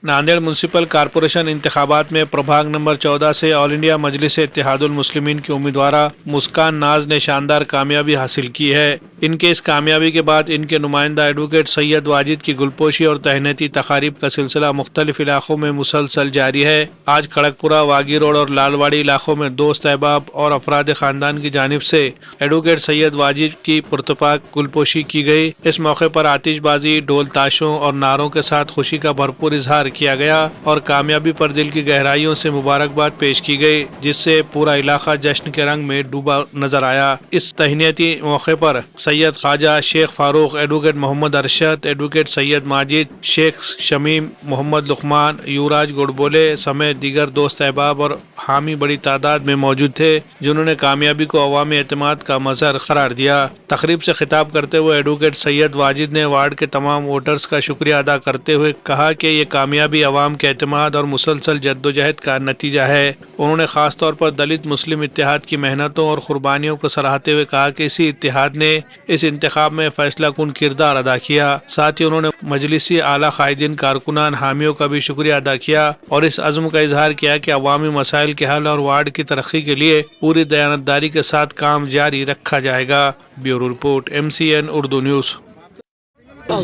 Nanded municipal corporation इंतखाबात में प्रभाग नंबर 14 से ऑल इंडिया मजलिस इत्तेहादुल मुस्लिमीन की उम्मीदवार मुस्कान नाज ने शानदार कामयाबी हासिल की है। इनके इस कामयाबी के बाद इनके नुमाइंदा एडवोकेट सैयद वाजिद की गुलपोशी और तहनीती तकारीब का सिलसिला मुख्तलिफ इलाकों में मुसलसल जारी है। आज खड़गपुरा, वागी रोड और लालवाड़ी इलाकों में दोस्त अहबाब और अफराद खानदान की जानिब से एडवोकेट सैयद वाजिद की पुरतपाक गुलपोशी की गई। इस मौके पर आतिशबाजी, ढोल ताशों और नारों के साथ खुशी का भरपूर इजहार किया गया और कामयाबी पर दिल की गहराइयों से मुबारकबाद पेश की गई, जिससे पूरा इलाका जश्न के रंग में डूबा नजर आया। इस तहनीती मौके पर सैयद ख्वाजा शेख फारूक, एडवोकेट मोहम्मद अरशद, एडवोकेट सैयद माजिद, शेख शमीम, मोहम्मद लुकमान, युवराज गुड़बोले समेत दीगर दोस्त अहबाब और हामी बड़ी तादाद में मौजूद थे, जिन्होंने कामयाबी को अवामी एतमाद का मजहर करार दिया। तकरीब से खिताब करते हुए एडवोकेट सैयद वाजिद ने वार्ड के तमाम वोटर्स का शुक्रिया अदा करते हुए कहा कि ये कामयाबी अवाम के एतमाद और मुसलसल जद्दोजहद का नतीजा है। उन्होंने खास तौर पर दलित मुस्लिम इत्तेहाद की मेहनतों और कुर्बानियों को सराहते हुए कहा कि इसी इत्तेहाद ने इस इंतखाब में फैसला कुन किरदार अदा किया। साथ ही उन्होंने मजलिसी आला कायदीन, कारकुनान, हामियों का भी शुक्रिया अदा किया और इस अज़्म का इजहार किया कि अवामी मसाइल के हल और वार्ड की तरक्की के लिए पूरी दयानतदारी के साथ काम जारी रखा जाएगा। Bureau report, MCN Urdu news.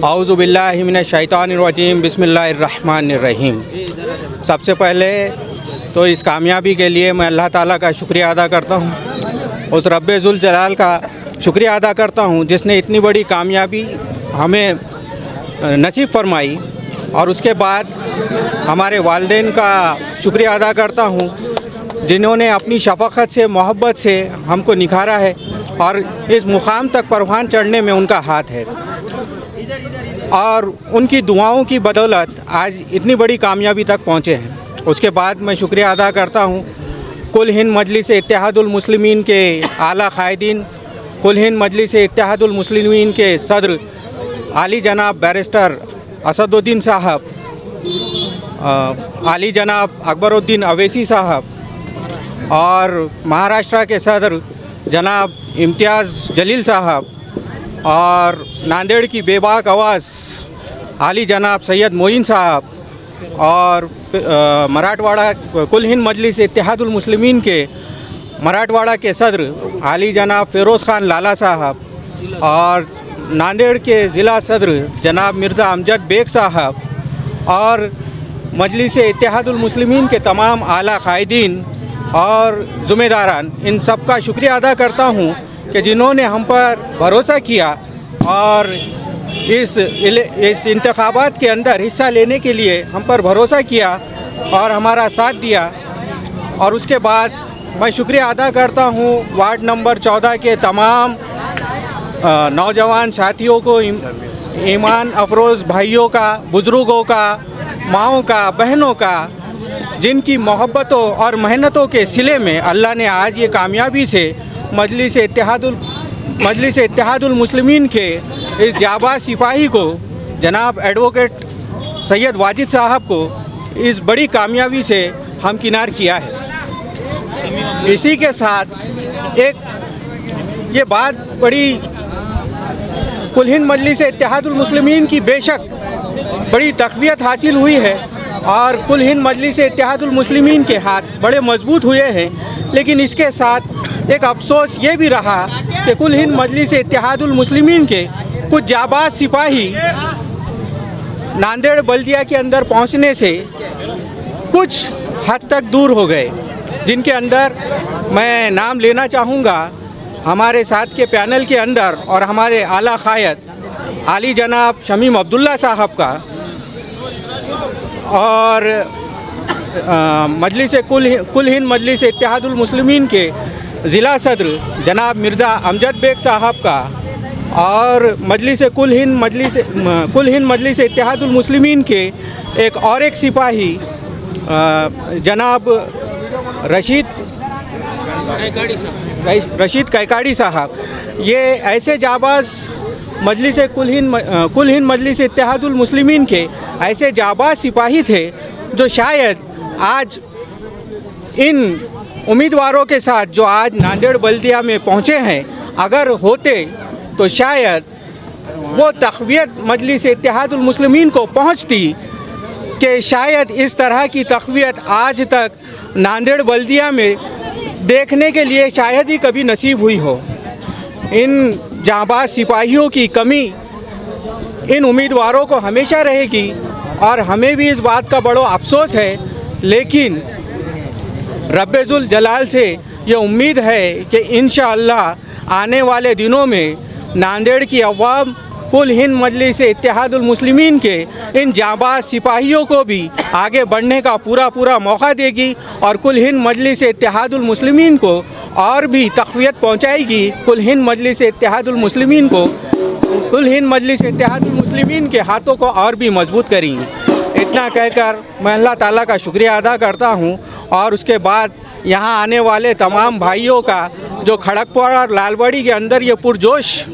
औज़ु बिल्लाहि मिनश शैतानिर रजीम, बिस्मिल्लाहिर्रहमानिर रहीम। सबसे पहले तो इस कामयाबी के लिए मैं अल्लाह ताला का शुक्रिया अदा करता हूँ, उस रब्बे ज़ुल जलाल का शुक्रिया अदा करता हूँ जिसने इतनी बड़ी कामयाबी हमें नसीब फरमाई। और उसके बाद हमारे वालिदैन का शुक्रिया अदा करता हूँ जिन्होंने अपनी शफ़क़त से, मोहब्बत से हमको निखारा है और इस मुकाम तक परवान चढ़ने में उनका हाथ है। और उनकी दुआओं की बदौलत आज इतनी बड़ी कामयाबी तक पहुँचे हैं। उसके बाद मैं शुक्रिया अदा करता हूँ कुल हिंद मजलिस इत्तेहादुल मुस्लिमीन के आला कायदीन, कुल हिंद मजलिस इत्तेहादुल मुस्लिमीन के सदर आली जनाब बैरिस्टर असदुद्दीन साहब, आली जनाब अकबरुद्दीन अवैसी साहब और महाराष्ट्र के सदर जनाब इम्तियाज़ जलील साहब और नांदेड़ की बेबाक आवाज़ आली जनाब सैयद मोइन साहब और मराठवाड़ा कुल हिंद मजलिस इत्तेहादुल मुस्लिमीन के मराठवाड़ा के सदर आली जनाब फ़िरोज़ ख़ान लाला साहब और नांदेड़ के ज़िला सदर जनाब मिर्ज़ा अमजद बेग साहब और मजलिस इत्तेहादुल मुस्लिमीन के तमाम आला कायदीन और ज़िम्मेदारान, इन सब का शुक्रिया अदा करता हूँ कि जिन्होंने हम पर भरोसा किया और इस इंतखाबात के अंदर हिस्सा लेने के लिए हम पर भरोसा किया और हमारा साथ दिया। और उसके बाद मैं शुक्रिया अदा करता हूँ वार्ड नंबर 14 के तमाम नौजवान साथियों को, ईमान अफरोज़ भाइयों का, बुज़ुर्गों का, माँओं का, बहनों का, जिनकी मोहब्बतों और मेहनतों के सिले में अल्लाह ने आज ये कामयाबी से मजलिस इत्तेहादुल मुस्लिमीन के इस जाबाज सिपाही को जनाब एडवोकेट सैयद वाजिद साहब को इस बड़ी कामयाबी से हमकिनार किया है। इसी के साथ एक ये बात बड़ी कुल हिंद मजलिस इत्तेहादुल मुस्लिमीन की बेशक बड़ी तक़वियत हासिल हुई है और कुल हिंद मजलिस इत्तेहादुल मुस्लिमीन के हाथ बड़े मजबूत हुए हैं, लेकिन इसके साथ एक अफसोस ये भी रहा कि कुल हिंद मजलिस इत्तेहादुल मुस्लिमीन के कुछ जाबाज सिपाही नांदेड़ बल्दिया के अंदर पहुंचने से कुछ हद तक दूर हो गए, जिनके अंदर मैं नाम लेना चाहूँगा हमारे साथ के पैनल के अंदर और हमारे आला कायद आली जनाब शमीम अब्दुल्ला साहब का और मजलिस कुल हिंद मजलिस इत्तेहादुल मुस्लिमीन के ज़िला सदर जनाब मिर्ज़ा अमजद बेग साहब का और कुल हिंद मजलिस इत्तेहादुल मुस्लिमीन के एक सिपाही जनाब रशीद कैकाड़ी साहब, ये ऐसे जाबाज कुल हिंद मजलिस इत्तेहादुल मुस्लिमीन के ऐसे जाबाज सिपाही थे जो शायद आज इन उम्मीदवारों के साथ जो आज नांदेड़ बल्दिया में पहुँचे हैं, अगर होते तो शायद वो तक़वियत मजलिस इत्तेहादुल मुस्लिमीन को पहुँचती कि शायद इस तरह की तक़वियत आज तक नांदेड़ बल्दिया में देखने के लिए शायद ही कभी नसीब हुई हो। इन जांबाज सिपाहियों की कमी इन उम्मीदवारों को हमेशा रहेगी और हमें भी इस बात का बड़ा अफसोस है, लेकिन रब्बुल जलाल से ये उम्मीद है कि इंशाअल्लाह आने वाले दिनों में नांदेड़ की अवाम कुल हिंद मजलिस इत्तेहादुल मुस्लिमीन के इन जांबाज सिपाहियों को भी आगे बढ़ने का पूरा मौका देगी और कुल हिंद मजलिस इत्तेहादुल मुस्लिमीन को और भी तक़वियत पहुंचाएगी। कुल हिंद मजलिस इत्तेहादुल मुस्लिमीन को कुल हिंद मजलिस इत्तेहादुल मुस्लिमीन के हाथों को और भी मजबूत करेंगी। इतना कहकर मैं अल्लाह ताला का शुक्रिया अदा करता हूँ और उसके बाद यहाँ आने वाले तमाम भाइयों का जो खड़गपुर और लालबड़ी के अंदर ये पुरजोश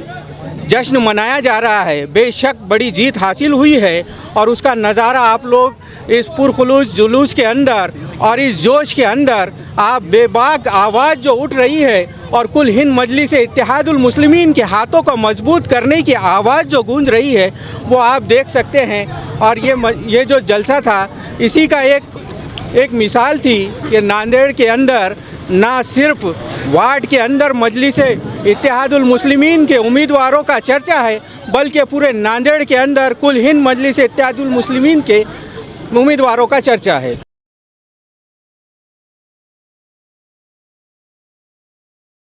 जश्न मनाया जा रहा है, बेशक बड़ी जीत हासिल हुई है और उसका नज़ारा आप लोग इस पुरखुलूस जुलूस के अंदर और इस जोश के अंदर आप बेबाक आवाज़ जो उठ रही है और कुल हिंद मजलिस इत्तेहादुल मुस्लिमीन के हाथों को मजबूत करने की आवाज़ जो गूंज रही है वो आप देख सकते हैं। और ये जो जलसा था इसी का एक मिसाल थी कि नांदेड़ के अंदर ना सिर्फ वार्ड के अंदर मजलिस इत्तेहादुल मुस्लिमीन के उम्मीदवारों का चर्चा है, बल्कि पूरे नांदेड़ के अंदर कुल हिंद मजलिस इत्तेहादुल मुस्लिमीन के उम्मीदवारों का चर्चा है।